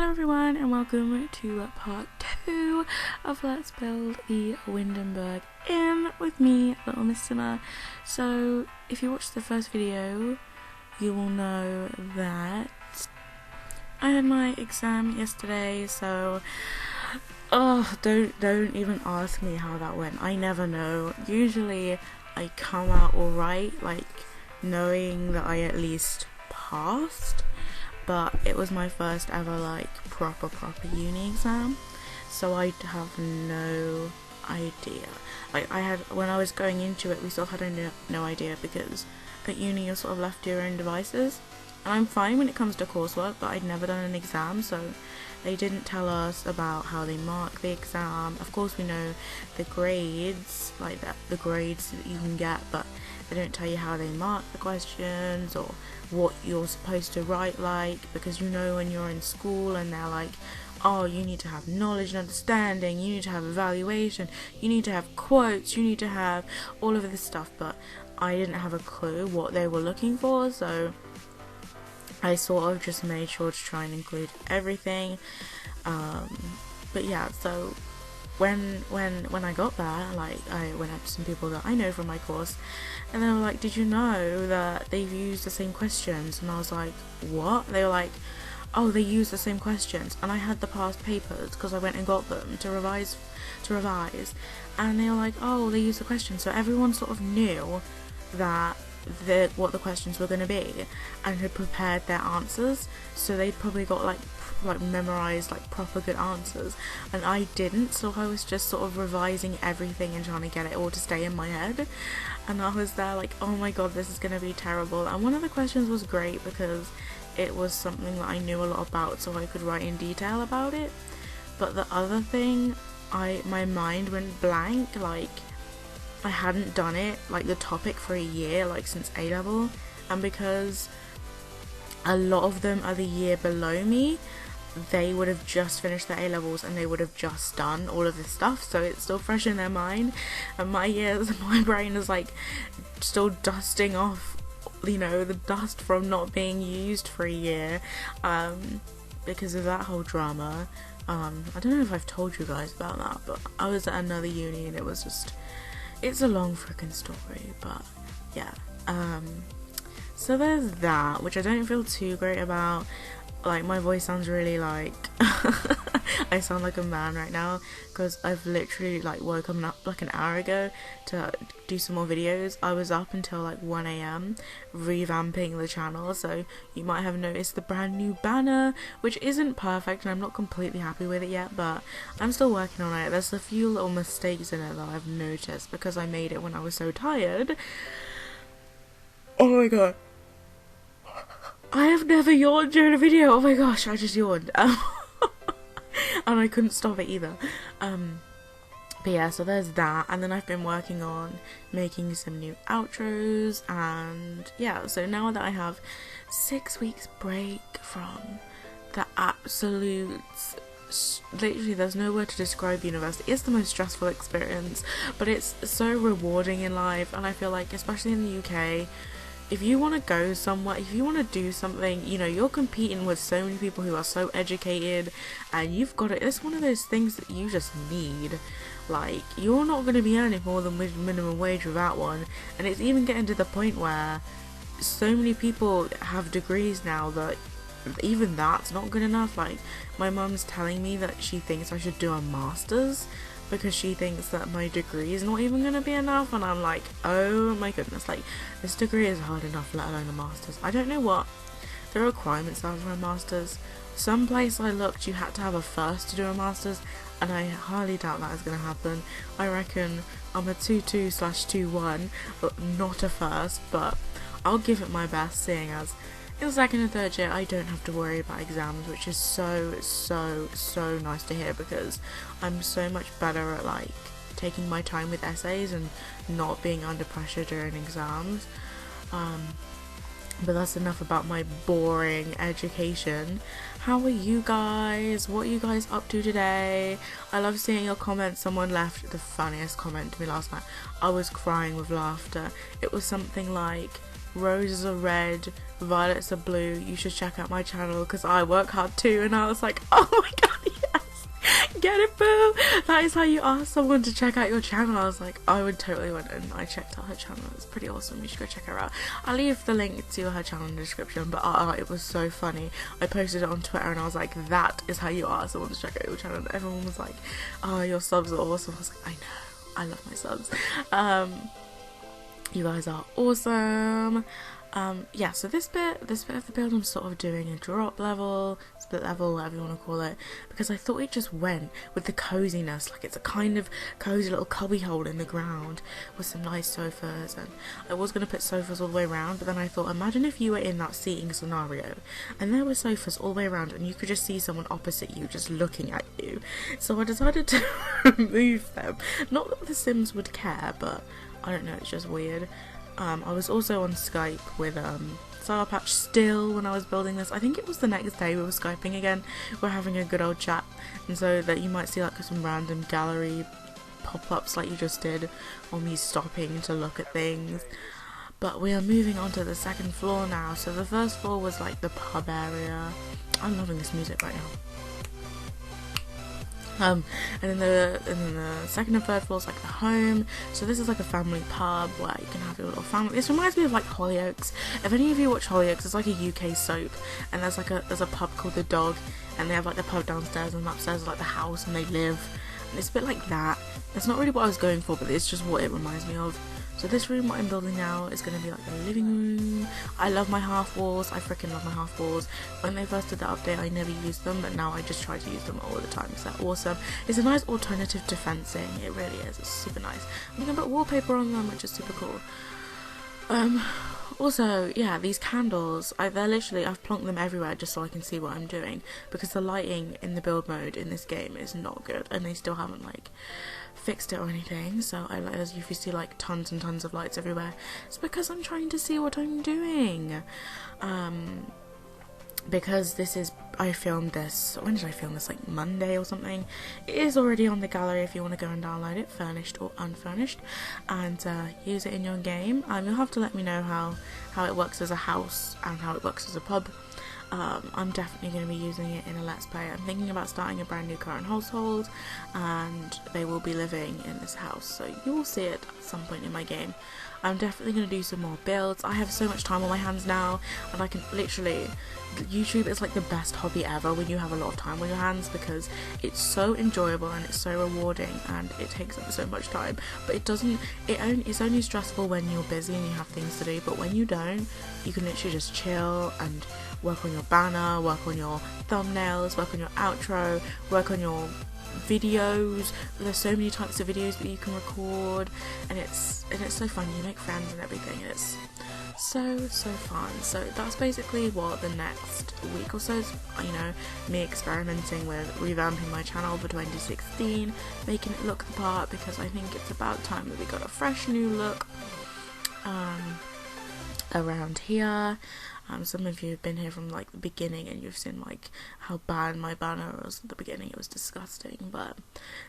Hello everyone and welcome to part 2 of Let's Build the Windenburg Inn with me, LittleMrsSimmer. So if you watched the first video, you will know that I had my exam yesterday, so don't even ask me how that went. I never know. Usually I come out alright, like knowing that I at least passed. But it was my first ever like proper uni exam, so I have no idea. Like when I was going into it, we sort of had no idea, because at uni you're sort of left to your own devices, and I'm fine when it comes to coursework, but I'd never done an exam, so they didn't tell us about how they mark the exam. Of course we know the grades, like the grades that you can get, but they don't tell you how they mark the questions or what you're supposed to write, like, because you know when you're in school and they're like, oh, you need to have knowledge and understanding, you need to have evaluation, you need to have quotes, you need to have all of this stuff, but I didn't have a clue what they were looking for, so I sort of just made sure to try and include everything. But yeah, so when I got there, like, I went up to some people that I know from my course, and they were like, did you know that they've used the same questions? And I was like, what? They were like, oh, they use the same questions. And I had the past papers because I went and got them to revise, and they were like, oh, they use the questions. So everyone sort of knew that what the questions were going to be and had prepared their answers, so they'd probably got like memorized like proper good answers, and I didn't, so I was just sort of revising everything and trying to get it all to stay in my head, and I was there like, oh my god, this is going to be terrible. And one of the questions was great because it was something that I knew a lot about, so I could write in detail about it, but the other thing, my mind went blank. Like, I hadn't done it, like the topic, for a year, like since A-level, and because a lot of them are the year below me, they would have just finished their A-levels and they would have just done all of this stuff, so it's still fresh in their mind, and my brain is like still dusting off, you know, the dust from not being used for a year, because of that whole drama. I don't know if I've told you guys about that, but I was at another uni and it was just, it's a long freaking story, but yeah. So there's that, which I don't feel too great about. Like, my voice sounds really like I sound like a man right now, because I've literally like woken up like an hour ago to do some more videos. I was up until like 1 AM revamping the channel, so you might have noticed the brand new banner, which isn't perfect and I'm not completely happy with it yet, but I'm still working on it. There's a few little mistakes in it that I've noticed because I made it when I was so tired. Oh my god, I have never yawned during a video. Oh my gosh, I just yawned. And I couldn't stop it either. But yeah, so there's that, and then I've been working on making some new outros, and yeah, so now that I have 6 weeks break from the absolute, literally there's no word to describe university. It's the most stressful experience, but it's so rewarding in life, and I feel like, especially in the UK, if you want to go somewhere, if you want to do something, you know, you're competing with so many people who are so educated, and you've got it. It's one of those things that you just need. Like, you're not going to be earning more than minimum wage without one, and it's even getting to the point where so many people have degrees now that even that's not good enough. Like, my mum's telling me that she thinks I should do a master's because she thinks that my degree is not even going to be enough, and I'm like, oh my goodness, like, this degree is hard enough, let alone a master's. I don't know what the requirements are for a master's. Some place I looked, you had to have a first to do a master's, and I highly doubt that is going to happen. I reckon I'm a 2.2/2.1, but not a first, but I'll give it my best, seeing as in the second and third year I don't have to worry about exams, which is so nice to hear, because I'm so much better at like taking my time with essays and not being under pressure during exams. But that's enough about my boring education. How are you guys? What are you guys up to today? I love seeing your comments. Someone left the funniest comment to me last night. I was crying with laughter. It was something like, roses are red, violets are blue, you should check out my channel because I work hard too. And I was like, oh my god, yes, get it, boo, that is how you ask someone to check out your channel. I was like, I would totally went and I checked out her channel. It's pretty awesome, you should go check her out. I'll leave the link to her channel in the description, but it was so funny. I posted it on Twitter and I was like, that is how you ask someone to check out your channel. And everyone was like, oh, your subs are awesome. I was like, I know, I love my subs. You guys are awesome. Yeah, so this bit of the build I'm sort of doing a drop level, split level, whatever you want to call it, because I thought it just went with the coziness. Like, it's a kind of cozy little cubby hole in the ground with some nice sofas, and I was going to put sofas all the way around, but then I thought, imagine if you were in that seating scenario and there were sofas all the way around and you could just see someone opposite you just looking at you. So I decided to remove them. Not that the Sims would care, but I don't know, it's just weird. I was also on Skype with Sour Patch still when I was building this. I think it was the next day we were Skyping again. We're having a good old chat, and so that you might see like some random gallery pop-ups like you just did, or me stopping to look at things. But we are moving on to the second floor now. So the first floor was like the pub area. I'm loving this music right now. And then the second and third floor is like the home. So this is like a family pub where you can have your little family. This reminds me of like Hollyoaks. If any of you watch Hollyoaks, it's like a UK soap, and there's a pub called The Dog, and they have like the pub downstairs, and upstairs is like the house, and they live. And it's a bit like that. That's not really what I was going for, but it's just what it reminds me of. So this room, what I'm building now, is going to be like the living room. I love my half walls. I freaking love my half walls. When they first did the update, I never used them, but now I just try to use them all the time because they're awesome. It's a nice alternative to fencing. It really is. It's super nice. I'm going to put wallpaper on them, which is super cool. Also, yeah, these candles, I've plonked them everywhere just so I can see what I'm doing, because the lighting in the build mode in this game is not good, and they still haven't like fixed it or anything. So as you see like tons and tons of lights everywhere, it's because I'm trying to see what I'm doing. Because I filmed this, when did I film this, like Monday or something? It is already on the gallery if you want to go and download it, furnished or unfurnished, and use it in your game. You'll have to let me know how it works as a house and how it works as a pub. I'm definitely going to be using it in a Let's Play. I'm thinking about starting a brand new current household, and they will be living in this house, so you will see it at some point in my game. I'm definitely going to do some more builds. I have so much time on my hands now, and I can literally, YouTube is like the best hobby ever when you have a lot of time on your hands, because it's so enjoyable and it's so rewarding, and it takes up so much time. But it's only stressful when you're busy and you have things to do, but when you don't, you can literally just chill and work on your banner, work on your thumbnails, work on your outro, work on your videos. There's so many types of videos that you can record, and it's so fun. You make friends and everything. It's so fun. So that's basically what the next week or so is, you know, me experimenting with revamping my channel for 2016, making it look the part, because I think it's about time that we got a fresh new look around here. Some of you have been here from like the beginning, and you've seen like how bad my banner was at the beginning. It was disgusting, but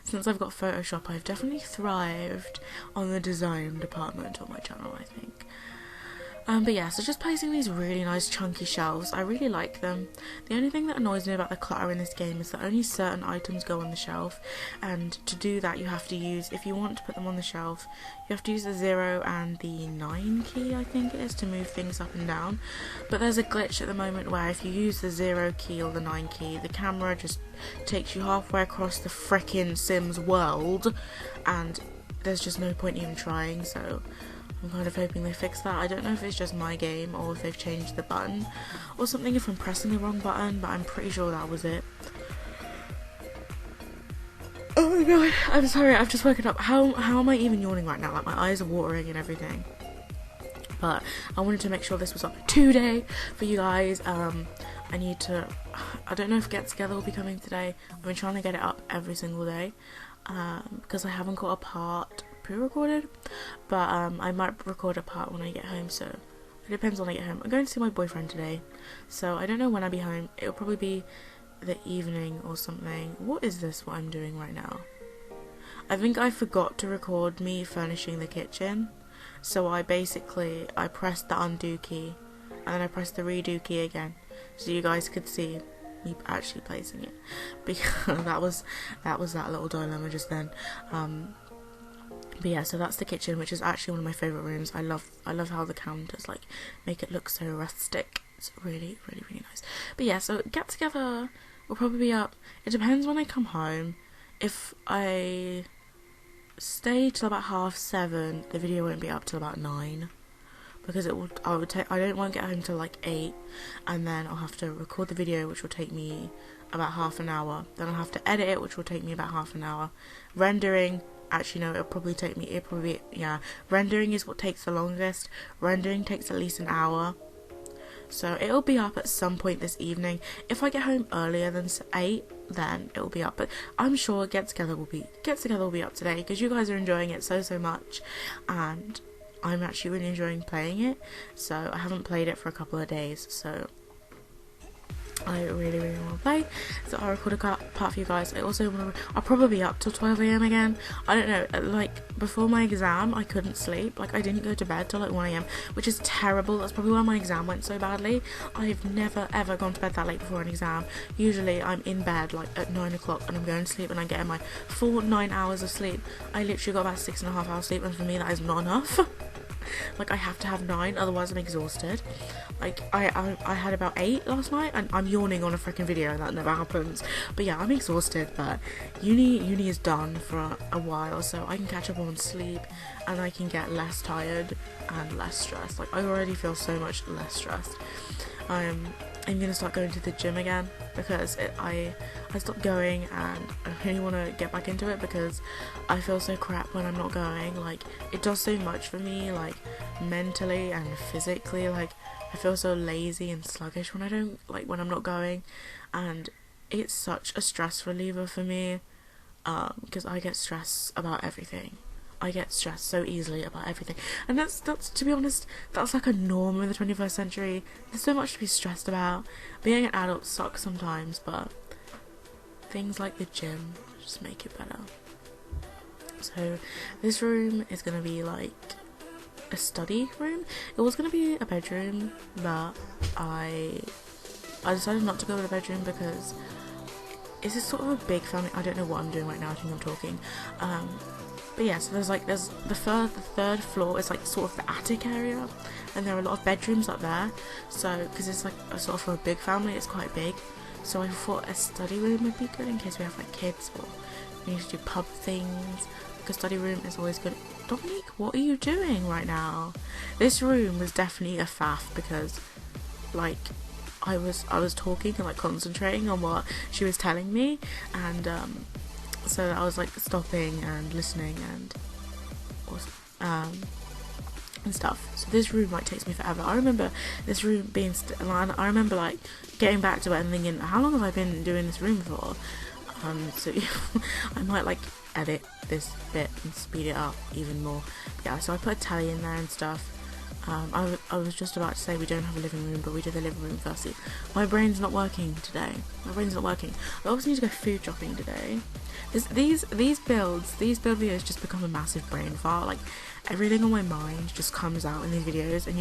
since I've got Photoshop, I've definitely thrived on the design department on my channel, I think. But yeah, so just placing these really nice chunky shelves. I really like them. The only thing that annoys me about the clutter in this game is that only certain items go on the shelf, and to do that you have to use, if you want to put them on the shelf, you have to use the 0 and the 9 key, I think it is, to move things up and down. But there's a glitch at the moment where if you use the 0 key or the 9 key, the camera just takes you halfway across the frickin' Sims world, and there's just no point even trying, so I'm kind of hoping they fix that. I don't know if it's just my game or if they've changed the button or something, if I'm pressing the wrong button, but I'm pretty sure that was it. Oh my god, I'm sorry, I've just woken up. How am I even yawning right now? Like, my eyes are watering and everything. But I wanted to make sure this was up today for you guys. I don't know if Get Together will be coming today. I've been trying to get it up every single day, because I haven't got a part pre-recorded, but I might record a part when I get home, so it depends when I get home. I'm going to see my boyfriend today, so I don't know when I'll be home. It'll probably be the evening or something. What is this, what I'm doing right now? I think I forgot to record me furnishing the kitchen, So I pressed the undo key and then I pressed the redo key again, so you guys could see me actually placing it, because that was that little dilemma just then. But yeah, so that's the kitchen, which is actually one of my favourite rooms. I love how the counters like make it look so rustic. It's really, really, really nice. But yeah, so get together will probably be up. It depends when I come home. If I stay till about 7:30, the video won't be up till about 9, because I won't get home till like 8, and then I'll have to record the video, which will take me about half an hour. Then I'll have to edit it, which will take me about half an hour. Rendering, actually no, rendering is what takes the longest. Rendering takes at least an hour. So it'll be up at some point this evening. If I get home earlier than 8, then it'll be up. But I'm sure Get Together will be up today, because you guys are enjoying it so much, and I'm actually really enjoying playing it. So I haven't played it for a couple of days, so I really, really want to play. So I'll record a part for you guys. I'll probably be up till 12 AM again. I don't know, like before my exam I couldn't sleep. Like I didn't go to bed till like 1 AM, which is terrible. That's probably why my exam went so badly. I've never ever gone to bed that late before an exam. Usually I'm in bed like at 9 o'clock and I'm going to sleep and I'm getting my full 9 hours of sleep. I literally got about 6.5 hours sleep, and for me that is not enough. Like I have to have 9, otherwise I'm exhausted. Like I had about 8 last night, and I'm yawning on a freaking video, and that never happens. But yeah, I'm exhausted, but uni is done for a while, so I can catch up on sleep and I can get less tired and less stressed. Like I already feel so much less stressed. I'm gonna start going to the gym again, because I stopped going and I really want to get back into it, because I feel so crap when I'm not going. Like it does so much for me, like mentally and physically. Like I feel so lazy and sluggish when I'm not going, and it's such a stress reliever for me, because I get stressed about everything. I get stressed so easily about everything, and that's to be honest, that's like a norm in the 21st century. There's so much to be stressed about. Being an adult sucks sometimes, but things like the gym just make it better. So this room is gonna be like a study room. It was gonna be a bedroom, but I decided not to go with a bedroom because it's sort of a big family. I don't know what I'm doing right now. I think I'm talking. But yeah, so there's the third floor is like sort of the attic area, and there are a lot of bedrooms up there. So because it's like a sort of for a big family, it's quite big. So I thought a study room would be good in case we have like kids or we need to do pub things. Like a study room is always good. Dominique, what are you doing right now? This room was definitely a faff, because like I was talking and like concentrating on what she was telling me, and so I was like stopping and listening and stuff. So this room like takes me forever. I remember this room being I remember like getting back to it and thinking, how long have I been doing this room for? So I might like edit this bit and speed it up even more. But yeah, so I put a tally in there and stuff. I was just about to say we don't have a living room, but we do the living room firstly. My brain's not working today. I also need to go food shopping today. These build videos just become a massive brain fart. Like everything on my mind just comes out in these videos, and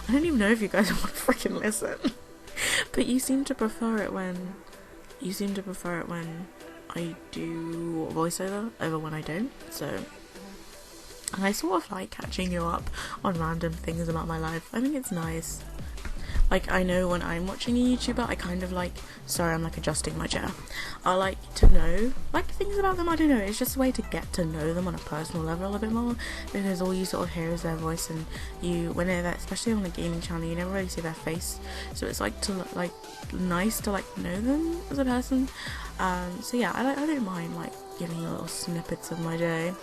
I don't even know if you guys want to freaking listen. But you seem to prefer it when I do voiceover over when I don't. So. And I sort of like catching you up on random things about my life. I think it's nice. Like, I know when I'm watching a YouTuber, I kind of like... Sorry, I'm like adjusting my chair. I like to know, like, things about them. I don't know, it's just a way to get to know them on a personal level a bit more. Because all you sort of hear is their voice, and when they're there, especially on a gaming channel, you never really see their face. So it's like nice to like know them as a person. So yeah, I don't mind like giving you little snippets of my day.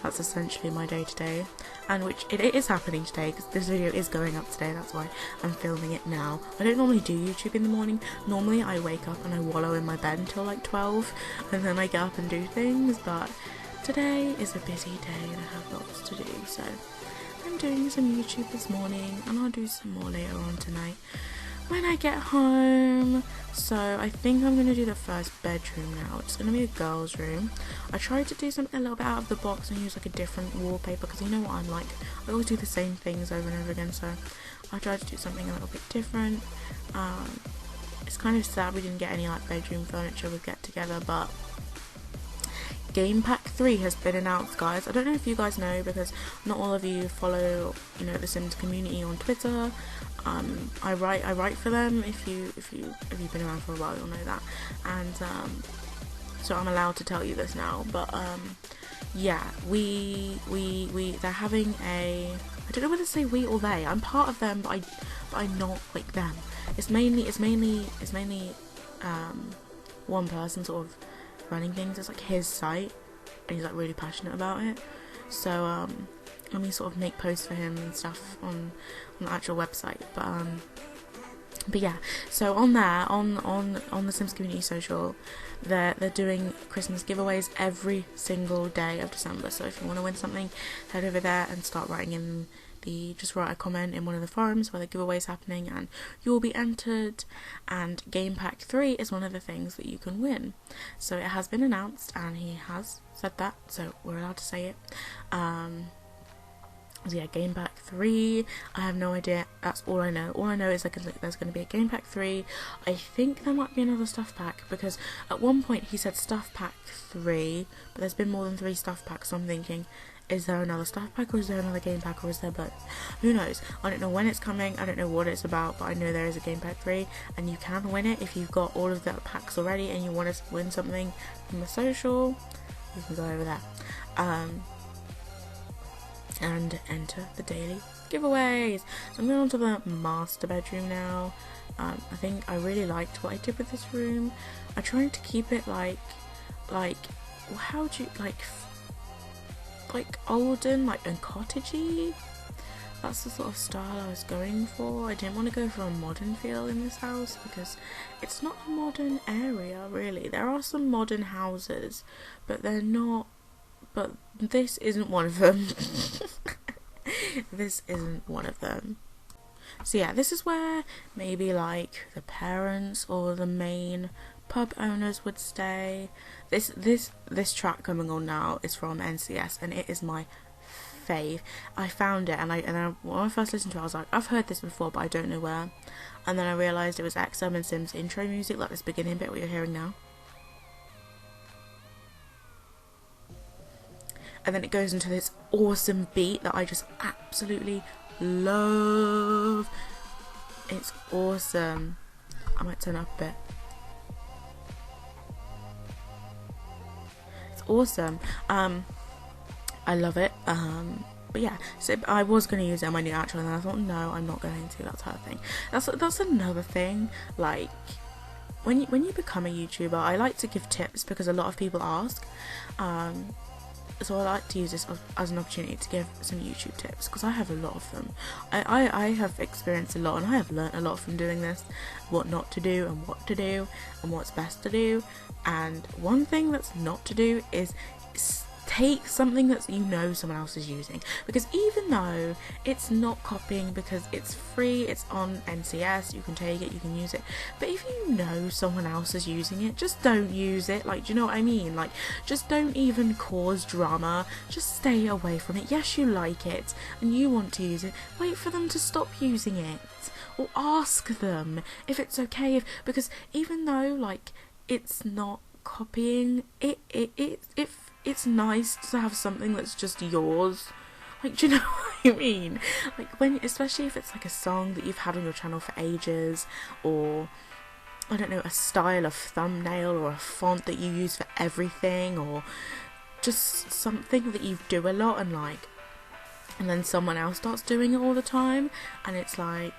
That's essentially my day today, and which it is happening today, because this video is going up today. That's why I'm filming it now. I don't normally do YouTube in the morning. Normally I wake up and I wallow in my bed until like 12, and then I get up and do things, but today is a busy day and I have lots to do, so I'm doing some YouTube this morning, and I'll do some more later on tonight. when I get home. So I think I'm going to do the first bedroom now. It's going to be a girl's room. I tried to do something a little bit out of the box and use like a different wallpaper, because you know what I'm like, I always do the same things over and over again, so I tried to do something a little bit different. It's kind of sad we didn't get any like bedroom furniture with Get Together, but Game Pack 3 has been announced, guys. I don't know if you guys know, because not all of you follow, you know, the Sims community on Twitter. I write for them. If you've been around for a while, you'll know that. And so I'm allowed to tell you this now. But yeah, they're having a, I don't know whether to say we or they. I'm part of them, but I'm not like them. It's mainly one person sort of running things. It's like his site, and he's like really passionate about it. So let me sort of make posts for him and stuff on the actual website. But yeah, so on there, on the Sims Community Social, they're doing Christmas giveaways every single day of December. So if you want to win something, head over there and start writing in just write a comment in one of the forums where the giveaway is happening, and you will be entered. And Game Pack 3 is one of the things that you can win. So it has been announced, and he has said that, so we're allowed to say it. So yeah, Game Pack 3, I have no idea, that's all I know. All I know is like there's going to be a Game Pack 3, I think there might be another stuff pack, because at one point he said stuff pack 3, but there's been more than 3 stuff packs, so I'm thinking, is there another stuff pack, or is there another game pack, or is there both? Who knows? I don't know when it's coming, I don't know what it's about, but I know there is a Game Pack 3, and you can win it if you've got all of the packs already and you want to win something from the social. You can go over there. And enter the daily giveaways. So I'm going on to the master bedroom now. I think I really liked what I did with this room. I tried to keep it like how do you like olden, like and cottagey. That's the sort of style I was going for. I didn't want to go for a modern feel in this house, because it's not a modern area really. There are some modern houses, but they're not. But this isn't one of them. This isn't one of them. So yeah, this is where maybe like the parents or the main pub owners would stay. This track coming on now is from NCS, and it is my fave. I found it, and when I first listened to it, I was like, I've heard this before, but I don't know where. And then I realised it was XM and Sims intro music, like this beginning bit what you're hearing now. And then it goes into this awesome beat that I just absolutely love. It's awesome. I might turn up a bit. It's awesome. I love it. But yeah, so I was going to use it on my new outro, and then I thought, no, I'm not going to. That's her thing. That's another thing. Like, when you become a YouTuber, I like to give tips, because a lot of people ask. So I like to use this as an opportunity to give some YouTube tips, because I have a lot of them. I have experienced a lot, and I have learnt a lot from doing this, what not to do and what to do and what's best to do. And one thing that's not to do is take something that you know someone else is using, because even though it's not copying, because it's free, it's on NCS, you can take it, you can use it, but if you know someone else is using it, just don't use it. Like, do you know what I mean? Like, just don't even cause drama, just stay away from it. Yes, you like it and you want to use it, wait for them to stop using it, or ask them if it's okay, because even though like it's not copying, it's nice to have something that's just yours. Like, do you know what I mean? Like, especially if it's like a song that you've had on your channel for ages, or I don't know, a style of thumbnail or a font that you use for everything, or just something that you do a lot, and then someone else starts doing it all the time, and it's like,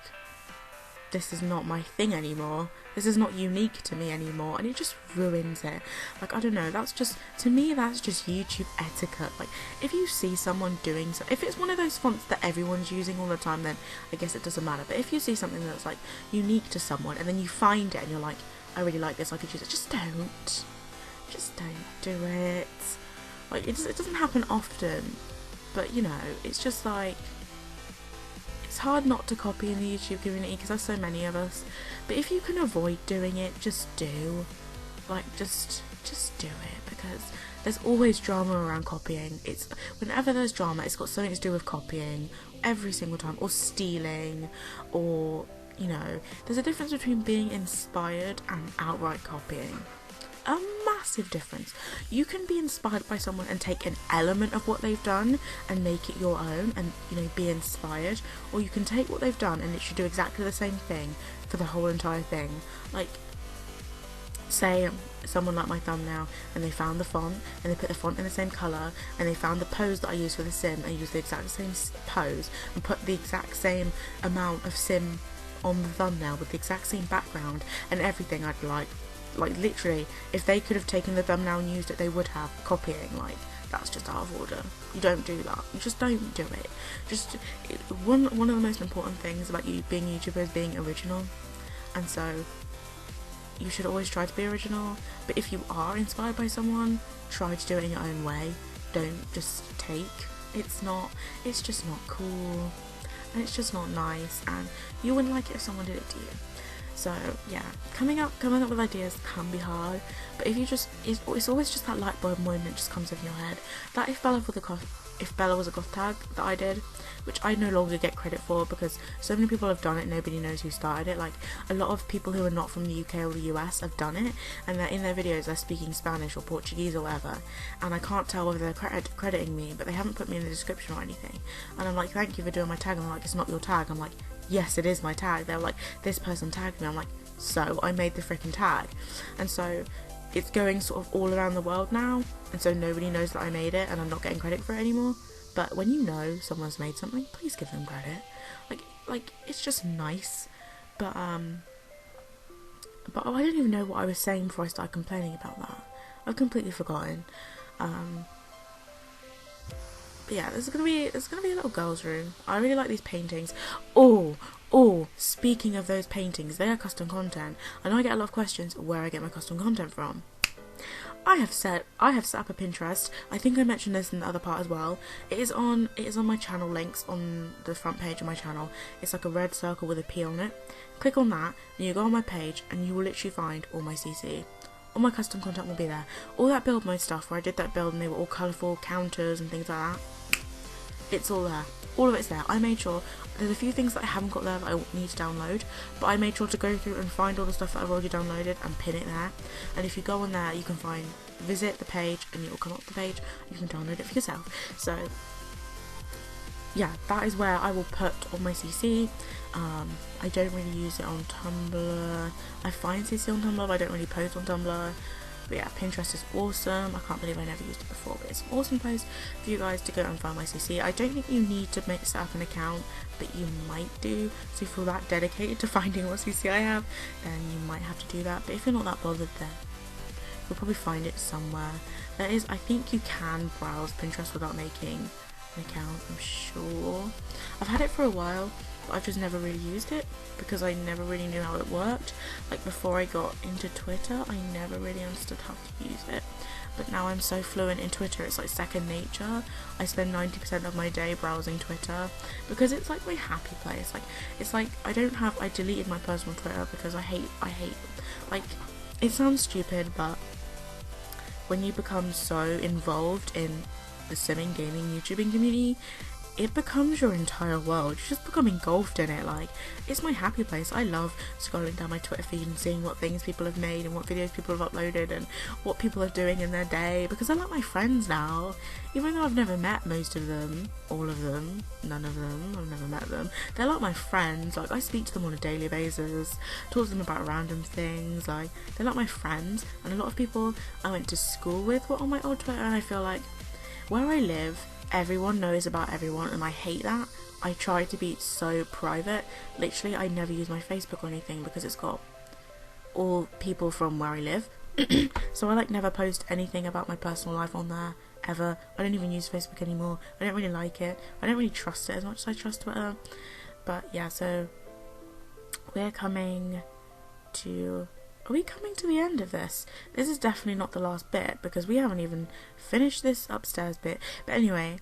this is not my thing anymore, this is not unique to me anymore, and it just ruins it. Like, I don't know, that's just, to me, that's just YouTube etiquette. Like, if you see someone doing so, if it's one of those fonts that everyone's using all the time, then I guess it doesn't matter. But if you see something that's like unique to someone, and then you find it and you're like, I really like this, I could use it, just don't do it. Like, it doesn't happen often, but you know, it's just like, it's hard not to copy in the YouTube community because there's so many of us, but if you can avoid doing it, just do. Like, just do it, because there's always drama around copying. It's whenever there's drama, it's got something to do with copying every single time, or stealing, or, you know, there's a difference between being inspired and outright copying. A massive difference. You can be inspired by someone and take an element of what they've done and make it your own and, you know, be inspired, or you can take what they've done and literally do exactly the same thing for the whole entire thing. Like, say someone like my thumbnail, and they found the font and they put the font in the same colour, and they found the pose that I used for the sim and used the exact same pose and put the exact same amount of sim on the thumbnail with the exact same background and everything. I'd like literally, if they could have taken the thumbnail and used it, they would have. Copying, like, that's just out of order. You don't do that. You just don't do it. One of the most important things about you being a YouTuber is being original, and so you should always try to be original. But if you are inspired by someone, try to do it in your own way. Don't just take. It's just not cool, and it's just not nice, and you wouldn't like it if someone did it to you. So yeah, coming up with ideas can be hard, but if you just, it's always just that light bulb moment just comes in your head. That if Bella was a goth tag that I did, which I no longer get credit for because so many people have done it, nobody knows who started it. Like, a lot of people who are not from the UK or the US have done it, and they're in their videos, they're speaking Spanish or Portuguese or whatever, and I can't tell whether they're crediting me, but they haven't put me in the description or anything. And I'm like, thank you for doing my tag. And I'm like, it's not your tag. I'm like, yes, it is my tag. They're like, this person tagged me. I'm like, so I made the freaking tag. And so it's going sort of all around the world now, and so nobody knows that I made it, and I'm not getting credit for it anymore. But when you know someone's made something, please give them credit. Like it's just nice. But I don't even know what I was saying before I started complaining about that. I've completely forgotten. But yeah, there's gonna be a little girl's room. I really like these paintings. Oh, speaking of those paintings, they are custom content. I know I get a lot of questions where I get my custom content from. I have set up a Pinterest. I think I mentioned this in the other part as well. It is on my channel links on the front page of my channel. It's like a red circle with a P on it. Click on that and you go on my page and you will literally find all my CC. All my custom content will be there. All that build mode stuff where I did that build and they were all colourful counters and things like that. It's all there. All of it's there. I made sure, there's a few things that I haven't got there that I need to download, but I made sure to go through and find all the stuff that I've already downloaded and pin it there. And if you go on there, you can visit the page and it will come up the page. You can download it for yourself. So yeah, that is where I will put all my CC. I don't really use it on Tumblr. I find CC on Tumblr, but I don't really post on Tumblr. But yeah, Pinterest is awesome. I can't believe I never used it before, but it's an awesome place for you guys to go and find my CC. I don't think you need to set up an account, but you might do. So if you're that dedicated to finding what CC I have, then you might have to do that. But if you're not that bothered, then you'll probably find it somewhere. I think you can browse Pinterest without making an account, I'm sure. I've had it for a while, but I've just never really used it because I never really knew how it worked. Like, before I got into Twitter, I never really understood how to use it, but now I'm so fluent in Twitter, it's like second nature. I spend 90% of my day browsing Twitter because it's like my happy place. I deleted my personal Twitter because I hate, like, it sounds stupid, but when you become so involved in the simming, gaming, YouTubing community, it becomes your entire world. You just become engulfed in it. Like, it's my happy place. I love scrolling down my Twitter feed and seeing what things people have made and what videos people have uploaded and what people are doing in their day, because they're like my friends now. Even though I've never met most of them, all of them, none of them, I've never met them, they're like my friends. Like, I speak to them on a daily basis, talk to them about random things. Like, they're like my friends, and a lot of people I went to school with were on my old Twitter, and I feel like where I live, everyone knows about everyone, and I hate that. I try to be so private. Literally, I never use my Facebook or anything because it's got all people from where I live. So I never post anything about my personal life on there, ever. I don't even use Facebook anymore. I don't really like it. I don't really trust it as much as I trust Twitter. But yeah, so we're coming to... Are we coming to the end of this? This is definitely not the last bit because we haven't even finished this upstairs bit. But anyway,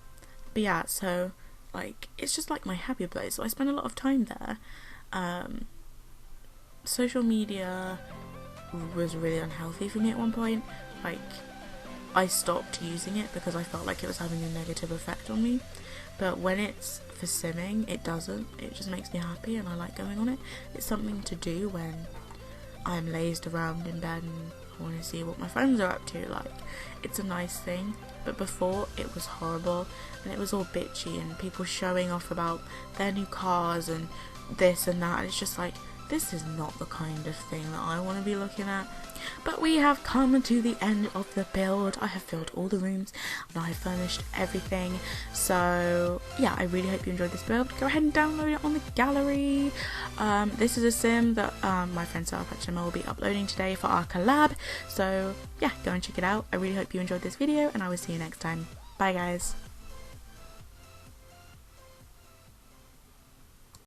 yeah, so like, it's just like my happy place, so I spend a lot of time there. Social media was really unhealthy for me at one point. Like, I stopped using it because I felt like it was having a negative effect on me, but when it's for simming, it doesn't. It just makes me happy and I like going on it. It's something to do when I'm lazed around in bed and I want to see what my friends are up to. Like, it's a nice thing. But before, it was horrible and it was all bitchy and people showing off about their new cars and this and that, and it's just like, this is not the kind of thing that I want to be looking at. But we have come to the end of the build. I have filled all the rooms and I have furnished everything. So yeah, I really hope you enjoyed this build. Go ahead and download it on the gallery. This is a sim that my friend LittleMrsSimmer will be uploading today for our collab. So yeah, go and check it out. I really hope you enjoyed this video and I will see you next time. Bye guys.